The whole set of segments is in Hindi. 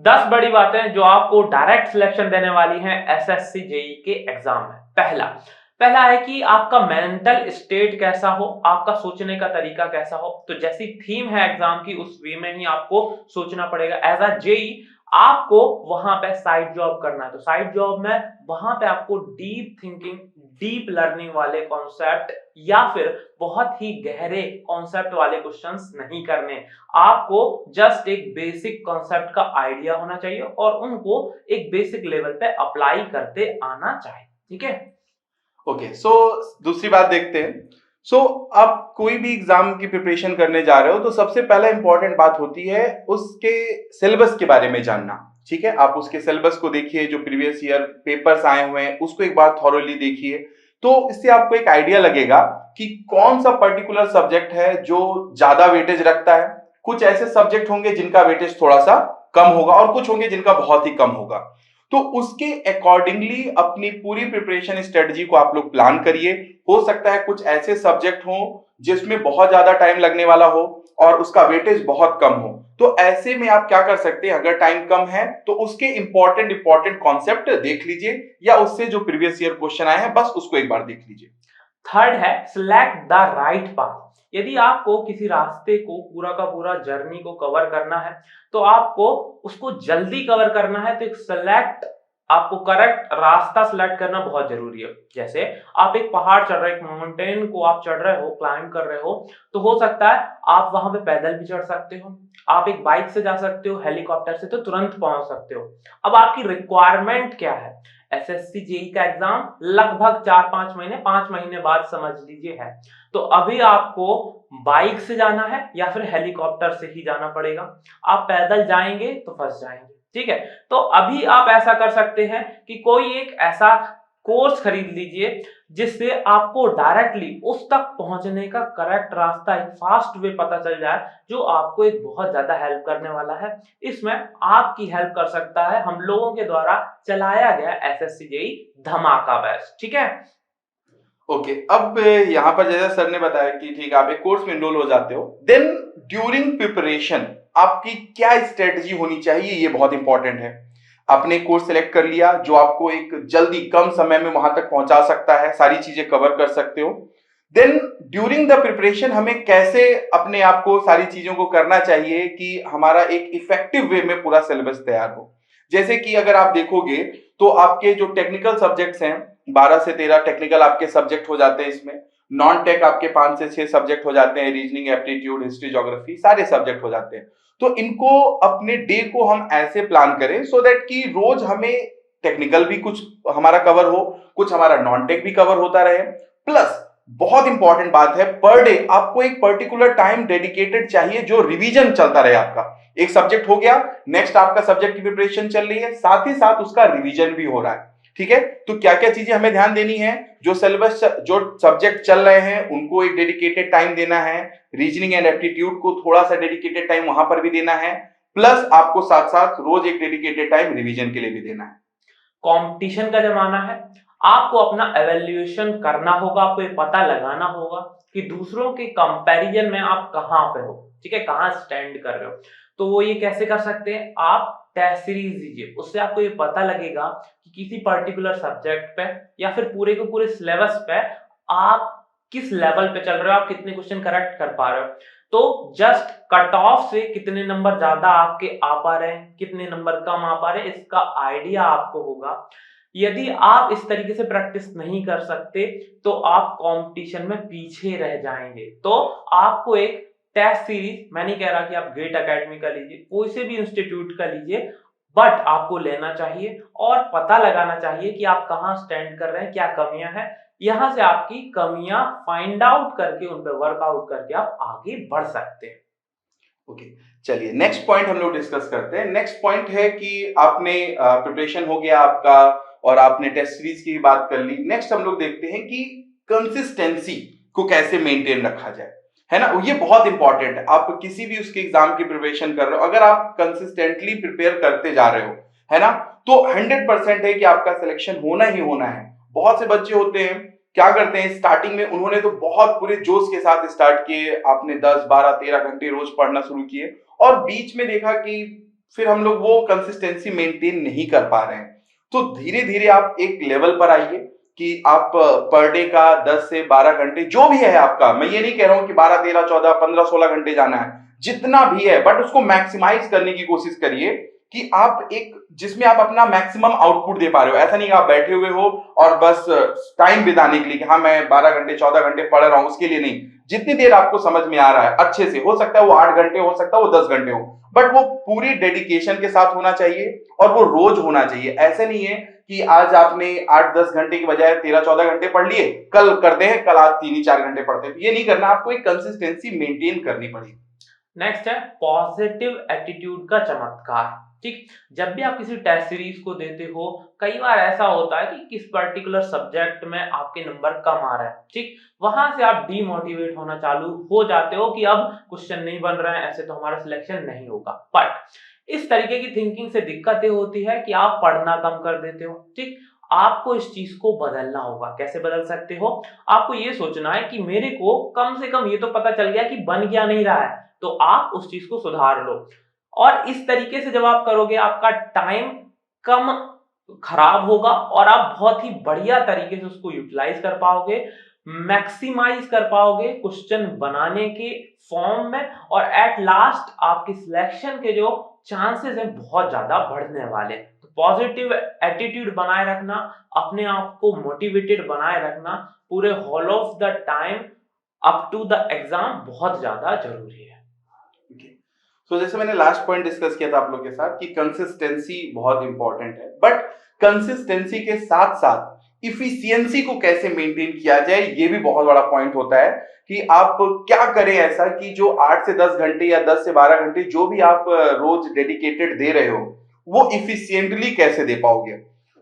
10 बड़ी बातें जो आपको डायरेक्ट सिलेक्शन देने वाली हैं एसएससी जेई के एग्जाम में। पहला पहला है कि आपका मेंटल स्टेट कैसा हो, आपका सोचने का तरीका कैसा हो। तो जैसी थीम है एग्जाम की उस वे में ही आपको सोचना पड़ेगा। एज अ जेई आपको वहां पे साइड जॉब करना है, तो साइड जॉब में वहां पे आपको डीप थिंकिंग, डीप लर्निंग वाले कॉन्सेप्ट या फिर बहुत ही गहरे कॉन्सेप्ट वाले क्वेश्चंस नहीं करने। आपको जस्ट एक बेसिक कॉन्सेप्ट का आइडिया होना चाहिए और उनको एक बेसिक लेवल पे अप्लाई करते आना चाहिए। ठीक है। ओके, सो दूसरी बात देखते हैं। सो आप कोई भी एग्जाम की प्रिपरेशन करने जा रहे हो तो सबसे पहला इंपॉर्टेंट बात होती है उसके सिलेबस के बारे में जानना। ठीक है, आप उसके सिलेबस को देखिए, जो प्रीवियस ईयर पेपर्स आए हुए हैं उसको एक बार थॉरोली देखिए। तो इससे आपको एक आइडिया लगेगा कि कौन सा पर्टिकुलर सब्जेक्ट है जो ज्यादा वेटेज रखता है। कुछ ऐसे सब्जेक्ट होंगे जिनका वेटेज थोड़ा सा कम होगा और कुछ होंगे जिनका बहुत ही कम होगा। तो उसके अकॉर्डिंगली अपनी पूरी प्रिपरेशन स्ट्रेटजी को आप लोग प्लान करिए। हो सकता है कुछ ऐसे सब्जेक्ट हो जिसमें बहुत ज्यादा टाइम लगने वाला हो और उसका वेटेज बहुत कम हो। तो ऐसे में आप क्या कर सकते हैं, अगर टाइम कम है तो उसके इंपॉर्टेंट इंपॉर्टेंट कॉन्सेप्ट देख लीजिए या उससे जो प्रीवियस ईयर क्वेश्चन आए हैं बस उसको एक बार देख लीजिए। थर्ड है सिलेक्ट द राइट पाथ। यदि आपको किसी रास्ते को पूरा का पूरा जर्नी को कवर करना है, तो आपको उसको जल्दी कवर करना है, तो एक सिलेक्ट आपको करेक्ट रास्ता सिलेक्ट करना बहुत जरूरी है। जैसे आप एक पहाड़ चढ़ रहे, एक माउंटेन को आप चढ़ रहे हो, क्लाइंब कर रहे हो, तो हो सकता है आप वहां पे पैदल भी चढ़ सकते हो, आप एक बाइक से जा सकते हो, हेलीकॉप्टर से तो तुरंत पहुंच सकते हो। अब आपकी रिक्वायरमेंट क्या है? एसएससी जेई का एग्जाम लगभग 4-5 महीने, 5 महीने बाद समझ लीजिए है। तो अभी आपको बाइक से जाना है या फिर हेलीकॉप्टर से ही जाना पड़ेगा। आप पैदल जाएंगे तो फंस जाएंगे। ठीक है। तो अभी आप ऐसा कर सकते हैं कि कोई एक ऐसा कोर्स खरीद लीजिए जिससे आपको डायरेक्टली उस तक पहुंचने का करेक्ट रास्ता, एक फास्ट वे पता चल जाए, जो आपको एक बहुत ज्यादा हेल्प करने वाला है। इसमें आपकी हेल्प कर सकता है हम लोगों के द्वारा चलाया गया एसएससी जेई धमाका बैच। ठीक है। ओके, अब यहाँ पर जैसा सर ने बताया कि ठीक है आप एक कोर्स में इनरोल हो जाते हो, देन ड्यूरिंग प्रिपरेशन आपकी क्या स्ट्रेटजी होनी चाहिए, ये बहुत इंपॉर्टेंट है। आपने कोर्स सेलेक्ट कर लिया जो आपको एक जल्दी कम समय में वहां तक पहुंचा सकता है, सारी चीजें कवर कर सकते हो। देन ड्यूरिंग द प्रिपरेशन हमें कैसे अपने आप को सारी चीजों को करना चाहिए कि हमारा एक इफेक्टिव वे में पूरा सिलेबस तैयार हो। जैसे कि अगर आप देखोगे तो आपके जो टेक्निकल सब्जेक्ट्स हैं, 12 से 13 टेक्निकल आपके सब्जेक्ट हो जाते हैं इसमें। नॉन टेक आपके 5 से 6 सब्जेक्ट हो जाते हैं, रीजनिंग, एप्टीट्यूड, हिस्ट्री, ज्योग्राफी, सारे सब्जेक्ट हो जाते हैं। तो इनको अपने डे को हम ऐसे प्लान करें सो दैट कि रोज हमें टेक्निकल भी कुछ हमारा कवर हो, कुछ हमारा नॉन टेक भी कवर होता रहे। प्लस बहुत इंपॉर्टेंट बात है, पर डे आपको एक पर्टिकुलर टाइम डेडिकेटेड चाहिए जो रिवीजन चलता रहे आपका। एक सब्जेक्ट हो गया, नेक्स्ट आपका सब्जेक्ट की प्रिपरेशन चल रही है, साथ ही साथ उसका रिवीजन भी हो रहा है। ठीक है, तो क्या क्या चीजें हमें ध्यान देनी है, जो सिलेबस जो सब्जेक्ट चल रहे हैं उनको एक डेडिकेटेड टाइम देना है, रीजनिंग एंड एप्टीट्यूड को थोड़ा सा डेडिकेटेड टाइम वहां पर भी देना है, प्लस आपको साथ साथ रोज एक डेडिकेटेड टाइम रिवीजन के लिए भी देना है। कंपटीशन का जमाना है, आपको अपना एवेल्युएशन करना होगा, आपको ये पता लगाना होगा कि दूसरों के कंपैरिजन में आप कहां पे हो। ठीक है, कहां स्टैंड कर रहे हो। तो वो ये कैसे कर सकते हैं, आप टेस्ट सीरीज दीजिए, उससे आपको ये पता लगेगा कि किसी पर्टिकुलर सब्जेक्ट पे या फिर पूरे के पूरे सिलेबस पे आप किस लेवल पे चल रहे हो, आप कितने क्वेश्चन करेक्ट कर पा रहे हो। तो जस्ट कट ऑफ से कितने नंबर ज्यादा आपके आ पा रहे हैं, कितने नंबर कम आ पा रहे हैं, इसका आइडिया आपको होगा। यदि आप इस तरीके से प्रैक्टिस नहीं कर सकते तो आप कंपटीशन में पीछे रह जाएंगे। तो आपको एक टेस्ट सीरीज, मैं नहीं कह रहा कि आप गेट एकेडमी का लीजिए, कोई से भी इंस्टीट्यूट का लीजिए, बट आपको लेना चाहिए और पता लगाना चाहिए कि आप कहां स्टैंड कर रहे हैं, क्या कमियां हैं। यहां से आपकी कमियां फाइंड आउट करके उन पर वर्कआउट करके आप आगे बढ़ सकते हैं। ओके, चलिए नेक्स्ट पॉइंट हम लोग डिस्कस करते हैं। नेक्स्ट पॉइंट है कि आपने प्रिपरेशन हो गया आपका और आपने टेस्ट सीरीज की बात कर ली। नेक्स्ट हम लोग देखते हैं कि कंसिस्टेंसी को कैसे मेंटेन रखा जाए, है ना। ये बहुत इंपॉर्टेंट है। आप किसी भी उसके एग्जाम की प्रिपरेशन कर रहे हो, अगर आप कंसिस्टेंटली प्रिपेयर करते जा रहे हो, है ना, तो 100% है कि आपका सिलेक्शन होना ही होना है। बहुत से बच्चे होते हैं क्या करते हैं, स्टार्टिंग में उन्होंने तो बहुत पूरे जोश के साथ स्टार्ट किए, आपने 10 12 13 घंटे रोज पढ़ना शुरू किए और बीच में देखा कि फिर हम लोग वो कंसिस्टेंसी मेंटेन नहीं कर पा रहे हैं। तो धीरे धीरे आप एक लेवल पर आइए कि आप पर डे का 10 से 12 घंटे जो भी है आपका, मैं ये नहीं कह रहा हूं कि 12 13 14 15 16 घंटे जाना है, जितना भी है, बट उसको मैक्सिमाइज करने की कोशिश करिए कि आप एक जिसमें आप अपना मैक्सिमम आउटपुट दे पा रहे हो। ऐसा नहीं कि आप बैठे हुए हो और बस टाइम बिताने के लिए कि हाँ मैं 12 घंटे 14 घंटे पढ़ रहा हूं, उसके लिए नहीं। जितनी देर आपको समझ में आ रहा है अच्छे से, हो सकता है वो 8 घंटे, हो सकता है वो 10 घंटे हो, बट वो पूरी डेडिकेशन के साथ होना चाहिए और वो रोज होना चाहिए। ऐसे नहीं है कि आज आपने 8-10 घंटे की बजाय 13-14 घंटे पढ़ लिए, कल करते हैं, कल आज 3-4 घंटे पढ़ते हैं। ये नहीं करना, आपको एक कंसिस्टेंसी मेंटेन करनी पड़ेगी। नेक्स्ट है पॉजिटिव एटीट्यूड का चमत्कार। ठीक, जब भी आप किसी टेस्ट सीरीज को देते हो, कई बार ऐसा होता है कि किस पर्टिकुलर सब्जेक्ट में आपके नंबर कम आ रहे हैं, ठीक, वहां से आप डीमोटिवेट होना चालू हो जाते हो कि अब क्वेश्चन नहीं बन रहे हैं, ऐसे तो हमारा सिलेक्शन नहीं होगा। बट इस तरीके की थिंकिंग से दिक्कतें होती है कि आप पढ़ना कम कर देते हो। ठीक, आपको इस चीज को बदलना होगा। कैसे बदल सकते हो? आपको ये सोचना है कि मेरे को कम से कम ये तो पता चल गया कि बन क्या नहीं रहा है, तो आप उस चीज को सुधार लो। और इस तरीके से जब आप करोगे, आपका टाइम कम खराब होगा और आप बहुत ही बढ़िया तरीके से उसको यूटिलाइज कर पाओगे, मैक्सिमाइज कर पाओगे क्वेश्चन बनाने के फॉर्म में, और एट लास्ट आपकी सिलेक्शन के जो चांसेस हैं बहुत ज्यादा बढ़ने वाले। तो पॉजिटिव एटीट्यूड बनाए रखना, अपने आप को मोटिवेटेड बनाए रखना पूरे whole of the time up to the exam बहुत ज्यादा जरूरी है। तो जैसे मैंने लास्ट पॉइंट डिस्कस किया था आप लोग के साथ कि कंसिस्टेंसी बहुत इंपॉर्टेंट है, बट कंसिस्टेंसी के साथ साथ इफिशियंसी को कैसे मेंटेन किया जाए, ये भी बहुत बड़ा पॉइंट होता है कि आप क्या करें ऐसा कि जो 8 से 10 घंटे या 10 से 12 घंटे जो भी आप रोज डेडिकेटेड दे रहे हो, वो इफिशियंटली कैसे दे पाओगे।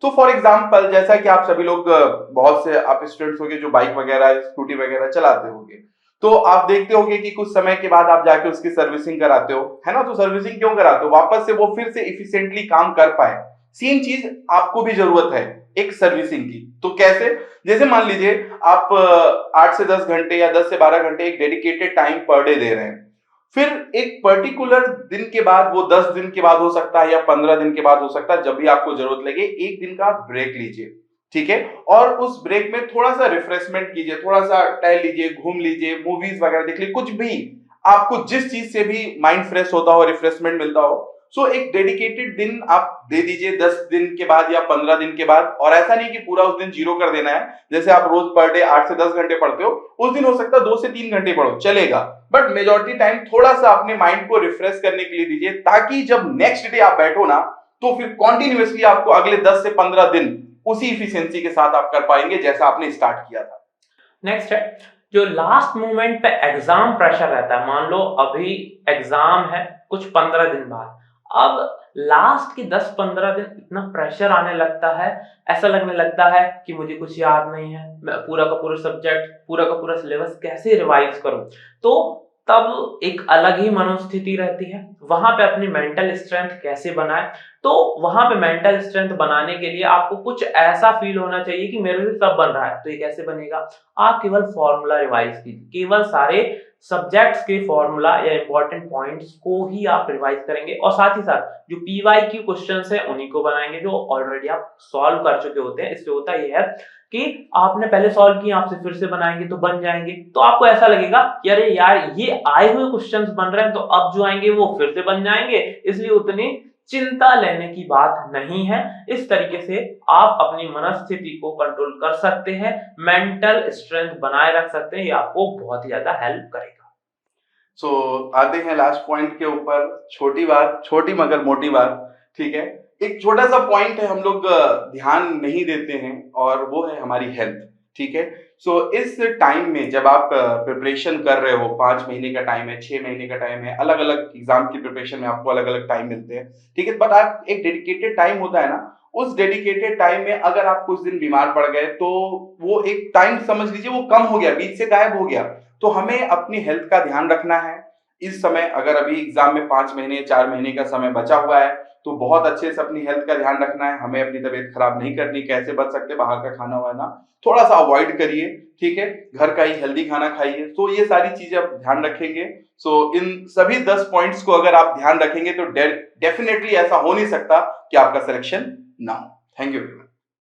तो फॉर एग्जाम्पल, जैसा कि आप सभी लोग बहुत से आप स्टूडेंट्स होंगे जो बाइक वगैरह स्कूटी वगैरह चलाते होंगे, तो आप देखते होंगे कि कुछ समय के बाद आप जाके उसकी सर्विसिंग कराते हो, है ना। तो सर्विसिंग क्यों कराते हो? वापस से वो फिर से इफिशिएंटली काम कर पाए। सेम चीज आपको भी जरूरत है एक सर्विसिंग की। तो कैसे? जैसे मान लीजिए आप 8 से 10 घंटे या 10 से 12 घंटे एक dedicated time per day they रहे हैं, फिर एक पर्टिकुलर दिन के बाद, वो 10 दिन के बाद हो सकता है या 15 दिन के बाद हो सकता है, जब भी आपको जरूरत लगे एक दिन का ब्रेक लीजिए, ठीक है। और उस ब्रेक में थोड़ा सा रिफ्रेशमेंट कीजिए, थोड़ा सा टहल लीजिए, घूम लीजिए, मूवीज वगैरह देख लीजिए, कुछ भी आपको जिस चीज से भी माइंड फ्रेश होता हो, रिफ्रेशमेंट मिलता हो। सो एक डेडिकेटेड दिन आप दे दीजिए 10 दिन के बाद या 15 दिन के बाद। और ऐसा नहीं कि पूरा उस दिन जीरो कर देना है। जैसे आप रोज पर डे 8 से 10 घंटे पढ़ते हो, उस दिन हो सकता है 2 से 3 घंटे पढ़ो, चलेगा, बट मेजॉरिटी टाइम थोड़ा सा अपने माइंड को रिफ्रेश करने के लिए दीजिए, ताकि जब नेक्स्ट डे आप बैठो ना, तो फिर कॉन्टिन्यूअसली आपको अगले 10 से 15 दिन उसी इफिशियंसी के साथ आप कर पाएंगे जैसा आपने स्टार्ट किया था। नेक्स्ट है जो लास्ट मोमेंट पे एग्जाम प्रेशर रहता है। मान लो अभी एग्जाम है कुछ 15 दिन बाद, अब लास्ट के 10-15 दिन इतना प्रेशर आने लगता है, ऐसा लगने लगता है कि मुझे कुछ याद नहीं है, मैं पूरा का पूरा सब्जेक्ट, पूरा का पूरा सिलेबस कैसे रिवाइज करूं। तो तब एक अलग ही मनोस्थिति रहती है। वहां पे अपनी मेंटल स्ट्रेंथ कैसे बनाए, तो वहां पे मेंटल स्ट्रेंथ बनाने के लिए आपको कुछ ऐसा फील होना चाहिए कि मेरे से सब बन रहा है। तो ये कैसे बनेगा? आप केवल फॉर्मूला रिवाइज कीजिए, केवल सारे सब्जेक्ट्स के फॉर्मूला या इंपॉर्टेंट पॉइंट्स को ही आप रिवाइज करेंगे, और साथ ही साथ जो पीवाईक्यू क्वेश्चंस हैं उन्हीं को बनाएंगे जो ऑलरेडी आप सॉल्व कर चुके होते हैं। इससे होता यह है कि आपने पहले सॉल्व किया, आपसे फिर से बनाएंगे तो बन जाएंगे। तो आपको ऐसा लगेगा कि अरे यार ये आए हुए क्वेश्चंस बन रहे हैं, तो अब जो आएंगे वो फिर से बन जाएंगे, इसलिए उतनी चिंता लेने की बात नहीं है। इस तरीके से आप अपनी मनस्थिति को कंट्रोल कर सकते हैं, मेंटल स्ट्रेंथ बनाए रख सकते हैं, ये आपको बहुत ही ज्यादा हेल्प करेगा। आते हैं लास्ट पॉइंट के ऊपर। छोटी बात, छोटी मगर मोटी बात, ठीक है। एक छोटा सा पॉइंट है, हम लोग ध्यान नहीं देते हैं, और वो है हमारी हेल्थ, ठीक है। इस टाइम में जब आप प्रिपरेशन कर रहे हो, 5 महीने का टाइम है, 6 महीने का टाइम है, अलग अलग एग्जाम की प्रिपरेशन में आपको अलग अलग टाइम मिलते हैं, ठीक है। बट आप एक डेडिकेटेड टाइम होता है ना, उस डेडिकेटेड टाइम में अगर आप कुछ दिन बीमार पड़ गए, तो वो एक टाइम समझ लीजिए वो कम हो गया, बीच से गायब हो गया। तो हमें अपनी हेल्थ का ध्यान रखना है, इस समय अगर अभी एग्जाम में 5 महीने 4 महीने का समय बचा हुआ है तो बहुत अच्छे से अपनी हेल्थ का ध्यान रखना है, हमें अपनी तबीयत खराब नहीं करनी। कैसे बच सकते, बाहर का खाना वाना थोड़ा सा अवॉइड करिए, ठीक है, घर का ही हेल्दी खाना खाइए। तो ये सारी चीजें आप ध्यान रखेंगे। सो इन सभी 10 पॉइंट्स को अगर आप ध्यान रखेंगे तो डेफिनेटली ऐसा हो नहीं सकता कि आपका सिलेक्शन ना हो। Thank you.